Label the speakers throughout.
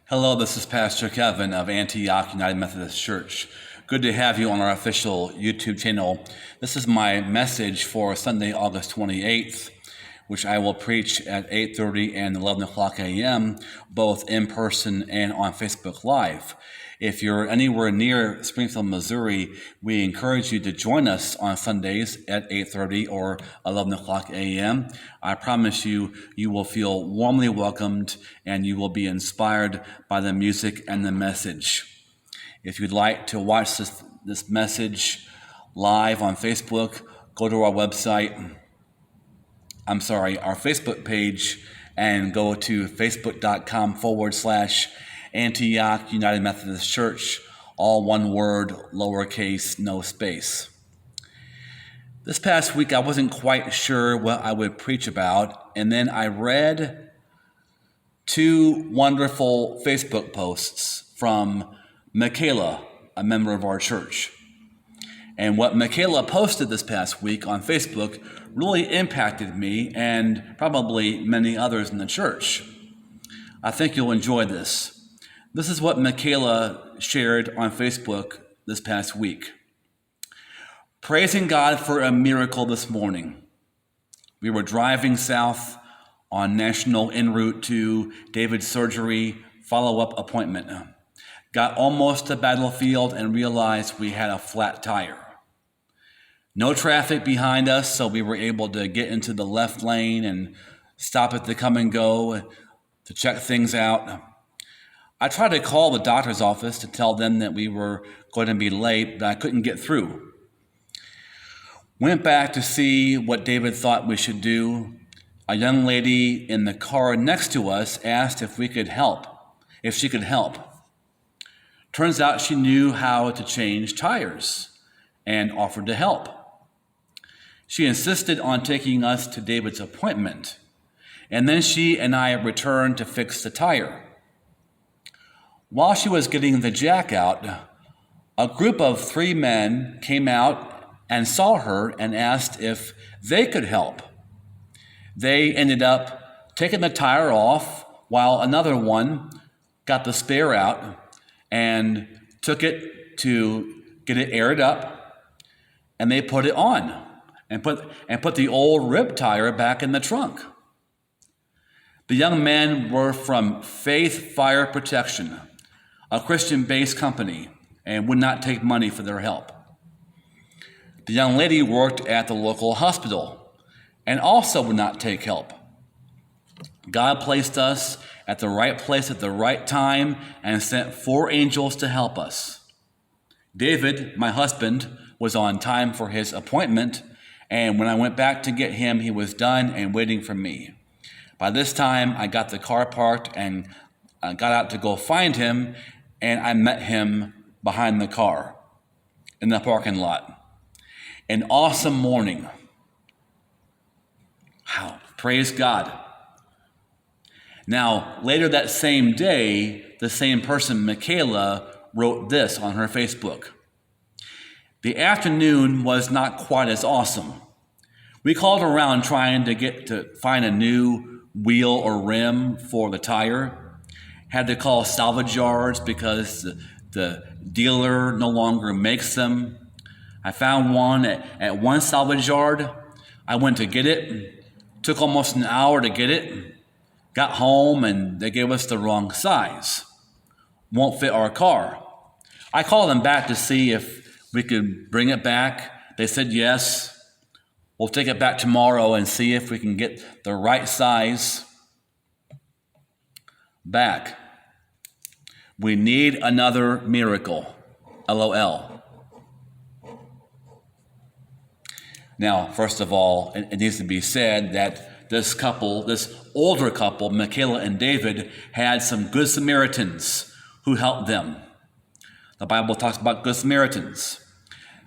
Speaker 1: Hello, this is Pastor Kevin of Antioch United Methodist Church. Good to have you on our official YouTube channel. This is my message for Sunday, August 28th, which I will preach at 8:30 and 11 o'clock a.m., both in person and on Facebook Live. If you're anywhere near Springfield, Missouri, we encourage you to join us on Sundays at 8:30 or 11 o'clock a.m. I promise you, you will feel warmly welcomed and you will be inspired by the music and the message. If you'd like to watch this message live on Facebook, go to our Facebook page and go to facebook.com/Antioch United Methodist Church, all one word, lowercase, no space. This past week, I wasn't quite sure what I would preach about, and then I read two wonderful Facebook posts from Michaela, a member of our church. And what Michaela posted this past week on Facebook really impacted me and probably many others in the church. I think you'll enjoy this. This is what Michaela shared on Facebook this past week. Praising God for a miracle this morning. We were driving south on National en route to David's surgery follow-up appointment. Got almost to Battlefield and realized we had a flat tire. No traffic behind us, so we were able to get into the left lane and stop at the come and go to check things out. I tried to call the doctor's office to tell them that we were going to be late, but I couldn't get through. Went back to see what David thought we should do. A young lady in the car next to us asked if she could help. Turns out she knew how to change tires and offered to help. She insisted on taking us to David's appointment, and then she and I returned to fix the tire. While she was getting the jack out, a group of 3 men came out and saw her and asked if they could help. They ended up taking the tire off while another one got the spare out and took it to get it aired up, and they put it on and put the old rib tire back in the trunk. The young men were from Faith Fire Protection, a Christian-based company, and would not take money for their help. The young lady worked at the local hospital and also would not take help. God placed us at the right place at the right time and sent 4 angels to help us. David, my husband, was on time for his appointment, and when I went back to get him, he was done and waiting for me. By this time, I got the car parked and got out to go find him, and I met him behind the car in the parking lot. An awesome morning. Wow, praise God. Now, later that same day, the same person, Michaela, wrote this on her Facebook. The afternoon was not quite as awesome. We called around trying to find a new wheel or rim for the tire. Had to call salvage yards because the dealer no longer makes them. I found one at one salvage yard. I went to get it. Took almost an hour to get it. Got home and they gave us the wrong size. Won't fit our car. I called them back to see if we could bring it back. They said yes. We'll take it back tomorrow and see if we can get the right size back. We need another miracle. LOL. Now, first of all, it needs to be said that this older couple, Michaela and David, had some good Samaritans who helped them. The Bible talks about good Samaritans.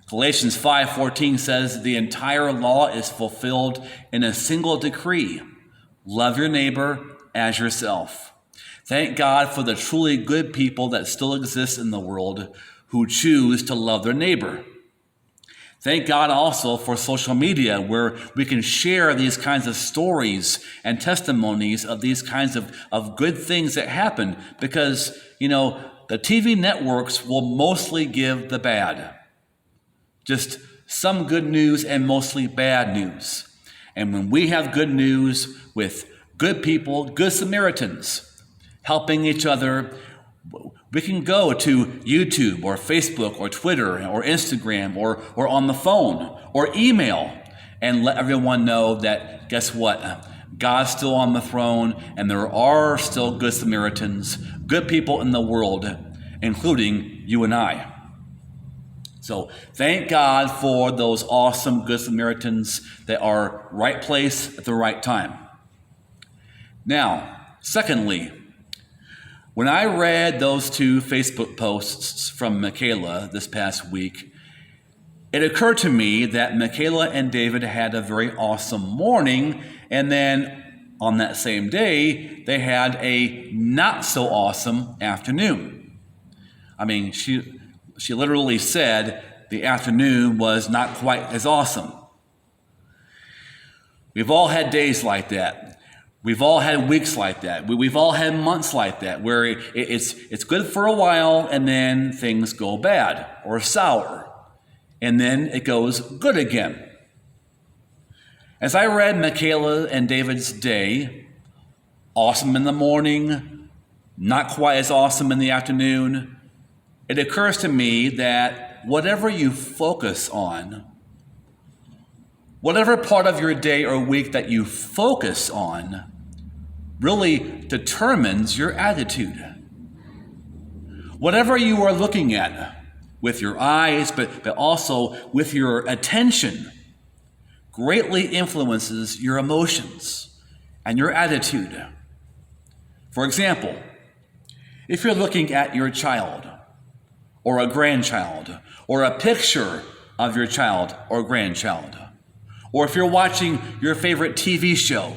Speaker 1: Galatians 5:14 says the entire law is fulfilled in a single decree. Love your neighbor as yourself. Thank God for the truly good people that still exist in the world who choose to love their neighbor. Thank God also for social media, where we can share these kinds of stories and testimonies of these kinds of good things that happen, because, the TV networks will mostly give the bad. Just some good news and mostly bad news. And when we have good news with good people, good Samaritans, helping each other, we can go to YouTube or Facebook or Twitter or Instagram or on the phone or email and let everyone know that, guess what? God's still on the throne, and there are still good Samaritans, good people in the world, including you and I. So thank God for those awesome good Samaritans that are right place at the right time. Now, secondly, when I read those 2 Facebook posts from Michaela this past week, it occurred to me that Michaela and David had a very awesome morning, and then on that same day, they had a not so awesome afternoon. I mean, she literally said the afternoon was not quite as awesome. We've all had days like that. We've all had weeks like that. We've all had months like that, where it's good for a while and then things go bad or sour, and then it goes good again. As I read Michaela and David's day, awesome in the morning, not quite as awesome in the afternoon, it occurs to me that whatever you focus on, whatever part of your day or week that you focus on, really determines your attitude. Whatever you are looking at with your eyes, but also with your attention, greatly influences your emotions and your attitude. For example, if you're looking at your child or a grandchild or a picture of your child or grandchild, or if you're watching your favorite TV show,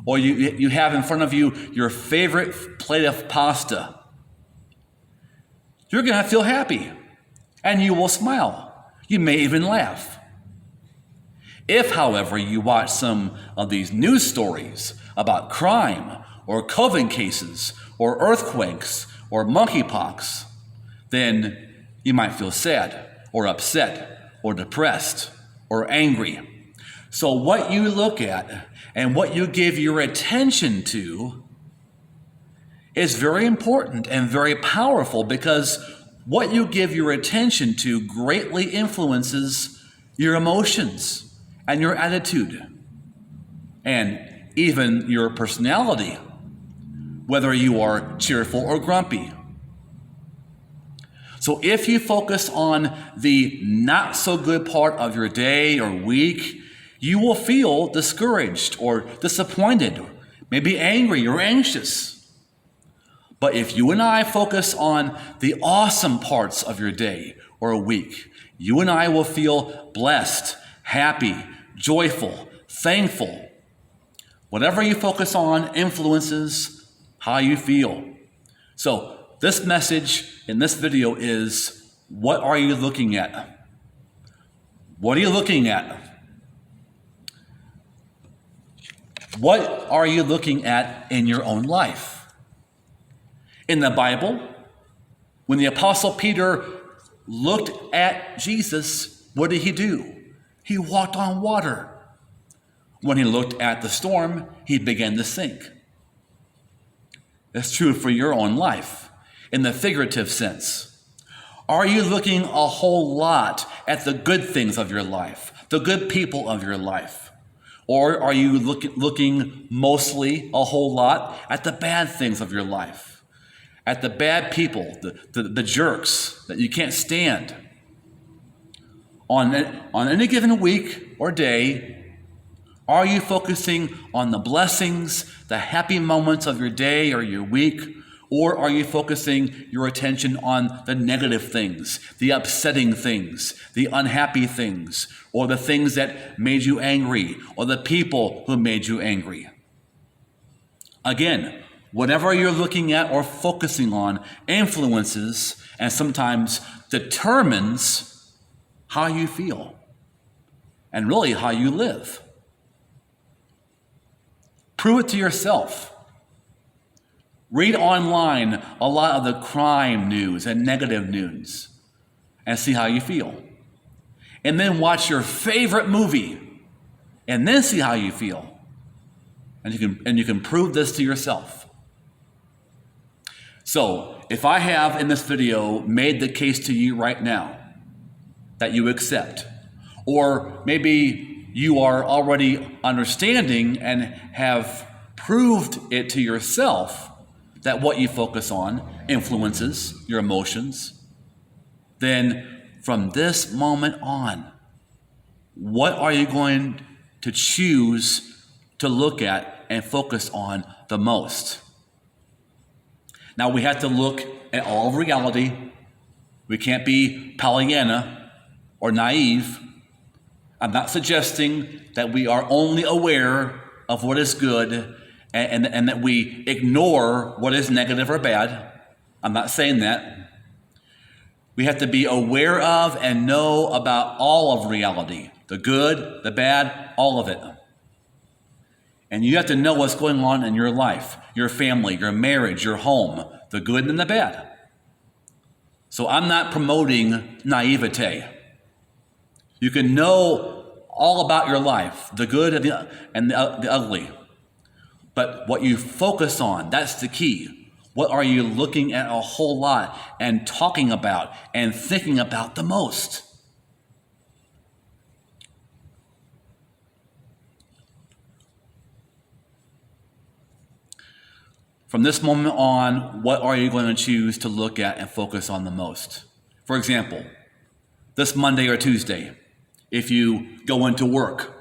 Speaker 1: or you have in front of you your favorite plate of pasta, you're going to feel happy and you will smile. You may even laugh. If, however, you watch some of these news stories about crime or COVID cases or earthquakes or monkeypox, then you might feel sad or upset or depressed or angry. So what you look at and what you give your attention to is very important and very powerful, because what you give your attention to greatly influences your emotions and your attitude and even your personality, whether you are cheerful or grumpy. So if you focus on the not so good part of your day or week, you will feel discouraged or disappointed, maybe angry or anxious. But if you and I focus on the awesome parts of your day or a week, you and I will feel blessed, happy, joyful, thankful. Whatever you focus on influences how you feel. So this message in this video is, what are you looking at? What are you looking at? What are you looking at in your own life? In the Bible, when the Apostle Peter looked at Jesus, what did he do? He walked on water. When he looked at the storm, he began to sink. That's true for your own life, in the figurative sense. Are you looking a whole lot at the good things of your life, the good people of your life? Or are you looking mostly a whole lot at the bad things of your life, at the bad people, the jerks that you can't stand? On any given week or day, are you focusing on the blessings, the happy moments of your day or your week? Or are you focusing your attention on the negative things, the upsetting things, the unhappy things, or the things that made you angry, or the people who made you angry? Again, whatever you're looking at or focusing on influences and sometimes determines how you feel and really how you live. Prove it to yourself. Read online a lot of the crime news and negative news and see how you feel. And then watch your favorite movie and then see how you feel. And you can prove this to yourself. So, if I have in this video made the case to you right now that you accept, or maybe you are already understanding and have proved it to yourself that what you focus on influences your emotions, then from this moment on, what are you going to choose to look at and focus on the most? Now, we have to look at all of reality. We can't be Pollyanna or naive. I'm not suggesting that we are only aware of what is good and that we ignore what is negative or bad. I'm not saying that. We have to be aware of and know about all of reality, the good, the bad, all of it. And you have to know what's going on in your life, your family, your marriage, your home, the good and the bad. So I'm not promoting naivete. You can know all about your life, the good and the ugly. But what you focus on, that's the key. What are you looking at a whole lot and talking about and thinking about the most? From this moment on, what are you going to choose to look at and focus on the most? For example, this Monday or Tuesday, if you go into work,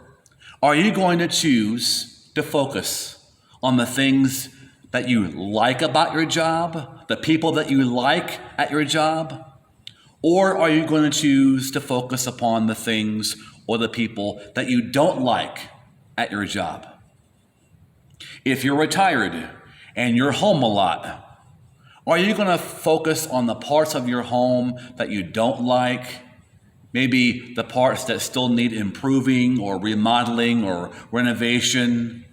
Speaker 1: are you going to choose to focus on the things that you like about your job, the people that you like at your job? Or are you going to choose to focus upon the things or the people that you don't like at your job? If you're retired and you're home a lot, are you going to focus on the parts of your home that you don't like? Maybe the parts that still need improving or remodeling or renovation?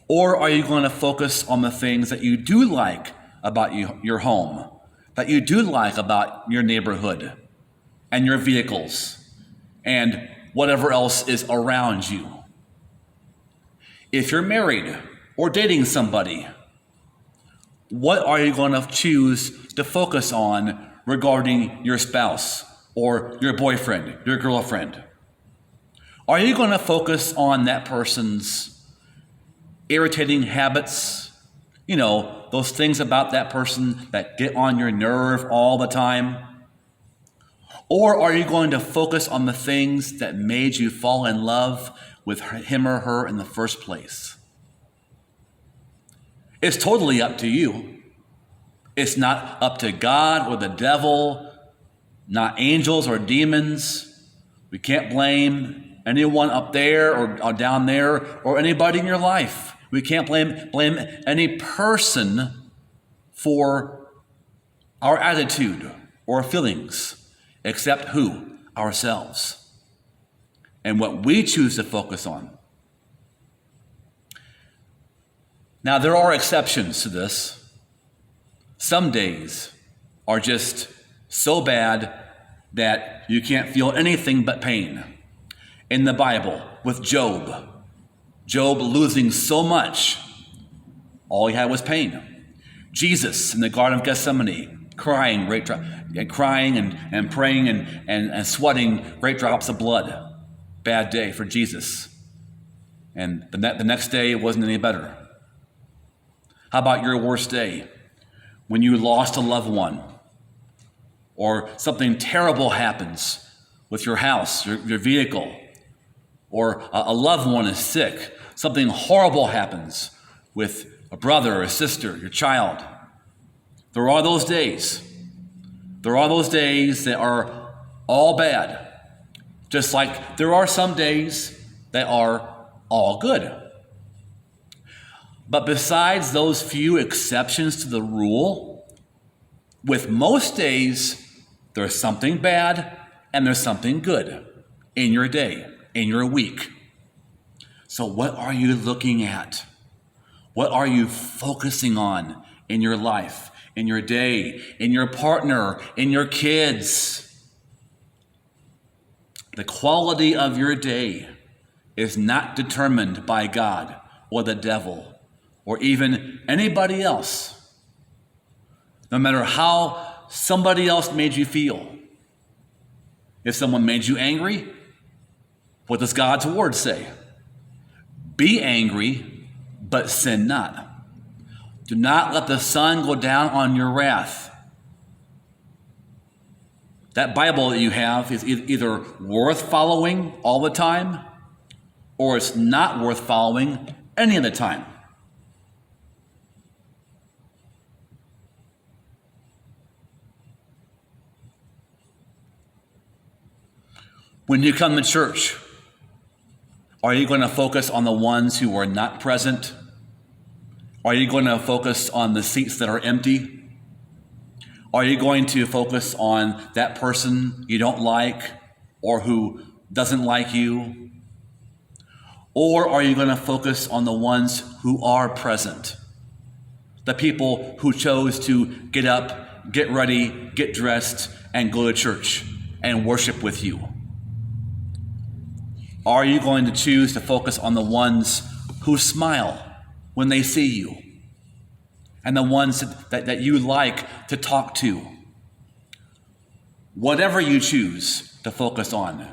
Speaker 1: Or are you going to focus on the things that you do like about your home, that you do like about your neighborhood and your vehicles and whatever else is around you? If you're married or dating somebody, what are you going to choose to focus on regarding your spouse or your boyfriend, your girlfriend? Are you going to focus on that person's irritating habits? You know, those things about that person that get on your nerve all the time? Or are you going to focus on the things that made you fall in love with him or her in the first place? It's totally up to you. It's not up to God or the devil, not angels or demons. We can't blame anyone up there or down there or anybody in your life. We can't blame any person for our attitude or feelings, except who? Ourselves. And what we choose to focus on. Now, there are exceptions to this. Some days are just so bad that you can't feel anything but pain. In the Bible, with Job losing so much, all he had was pain. Jesus in the Garden of Gethsemane, crying and praying and sweating great drops of blood. Bad day for Jesus. And the next day, it wasn't any better. How about your worst day? When you lost a loved one, or something terrible happens with your house, your vehicle, or a loved one is sick, something horrible happens with a brother or a sister, your child. There are those days. There are those days that are all bad. Just like there are some days that are all good. But besides those few exceptions to the rule, with most days, there's something bad and there's something good in your day, in your week. So what are you looking at? What are you focusing on in your life, in your day, in your partner, in your kids? The quality of your day is not determined by God or the devil or even anybody else. No matter how somebody else made you feel. If someone made you angry, what does God's word say? Be angry, but sin not. Do not let the sun go down on your wrath. That Bible that you have is either worth following all the time, or it's not worth following any of the time. When you come to church, are you going to focus on the ones who are not present? Are you going to focus on the seats that are empty? Are you going to focus on that person you don't like or who doesn't like you? Or are you going to focus on the ones who are present? The people who chose to get up, get ready, get dressed, and go to church and worship with you? Are you going to choose to focus on the ones who smile when they see you? And the ones that you like to talk to? Whatever you choose to focus on,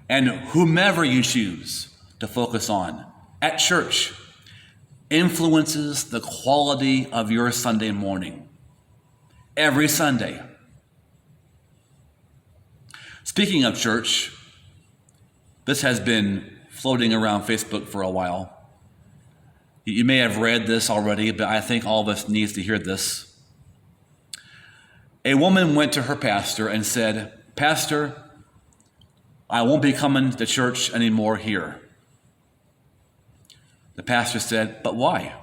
Speaker 1: and whomever you choose to focus on at church, influences the quality of your Sunday morning. Every Sunday. Speaking of church, this has been floating around Facebook for a while. You may have read this already, but I think all of us needs to hear this. A woman went to her pastor and said, "Pastor, I won't be coming to church anymore here." The pastor said, "But why?"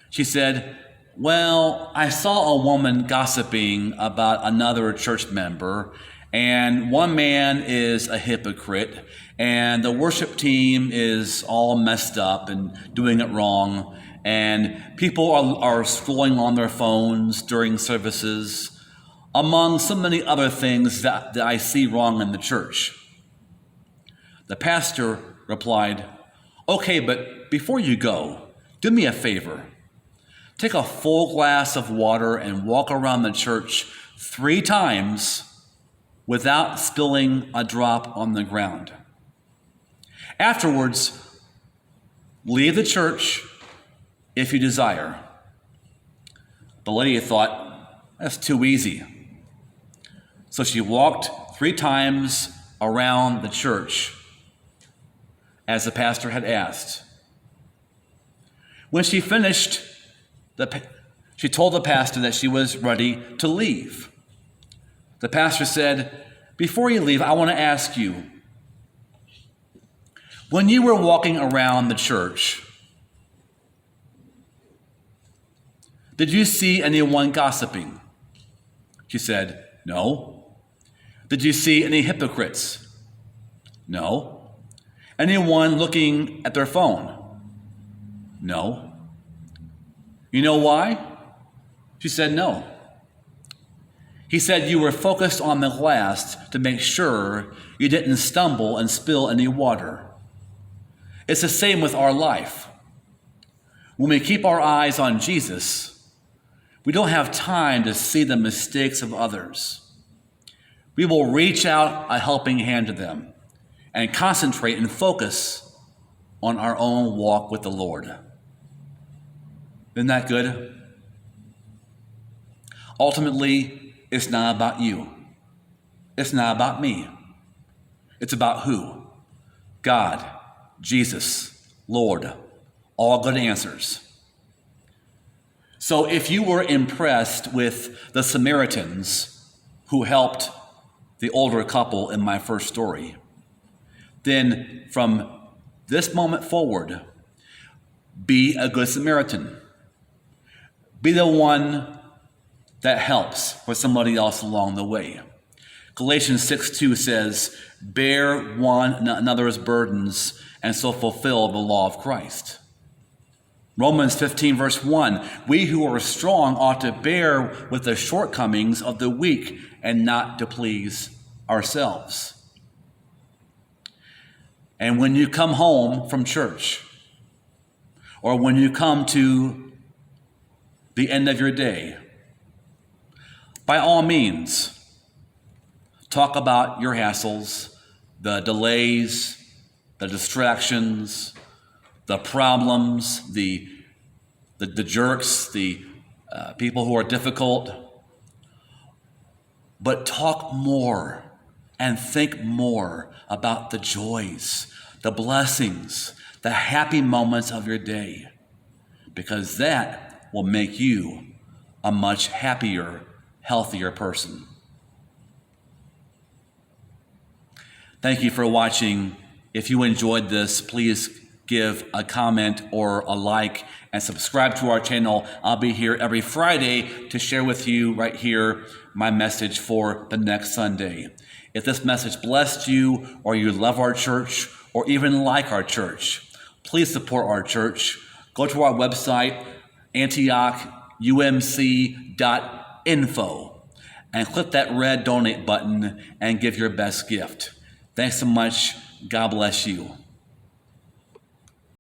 Speaker 1: She said, "Well, I saw a woman gossiping about another church member, and one man is a hypocrite, and the worship team is all messed up and doing it wrong, and people are scrolling on their phones during services, among so many other things that I see wrong in the church." The pastor replied, "Okay, but before you go, do me a favor. Take a full glass of water and walk around the church 3 times without spilling a drop on the ground. Afterwards, leave the church if you desire." The lady thought, that's too easy. So she walked 3 times around the church as the pastor had asked. When she finished, she told the pastor that she was ready to leave. The pastor said, "Before you leave, I want to ask you, when you were walking around the church, did you see anyone gossiping?" She said, "No." "Did you see any hypocrites?" "No." "Anyone looking at their phone?" "No." "You know why?" She said, "No." He said, "You were focused on the glass to make sure you didn't stumble and spill any water." It's the same with our life. When we keep our eyes on Jesus, we don't have time to see the mistakes of others. We will reach out a helping hand to them and concentrate and focus on our own walk with the Lord. Isn't that good? Ultimately, it's not about you. It's not about me. It's about who? God, Jesus, Lord. All good answers. So if you were impressed with the Samaritans who helped the older couple in my first story, then from this moment forward, be a good Samaritan. Be the one that helps for somebody else along the way. Galatians 6:2 says, bear one another's burdens and so fulfill the law of Christ. Romans 15 verse 1, we who are strong ought to bear with the shortcomings of the weak and not to please ourselves. And when you come home from church, or when you come to the end of your day, by all means, talk about your hassles, the delays, the distractions, the problems, the jerks, the people who are difficult. But talk more and think more about the joys, the blessings, the happy moments of your day, because that will make you a much happier, healthier person. Thank you for watching. If you enjoyed this, please give a comment or a like and subscribe to our channel. I'll be here every Friday to share with you right here my message for the next Sunday. If this message blessed you, or you love our church, or even like our church, please support our church. Go to our website, AntiochUMC.info, and click that red donate button and give your best gift. Thanks so much. God bless you.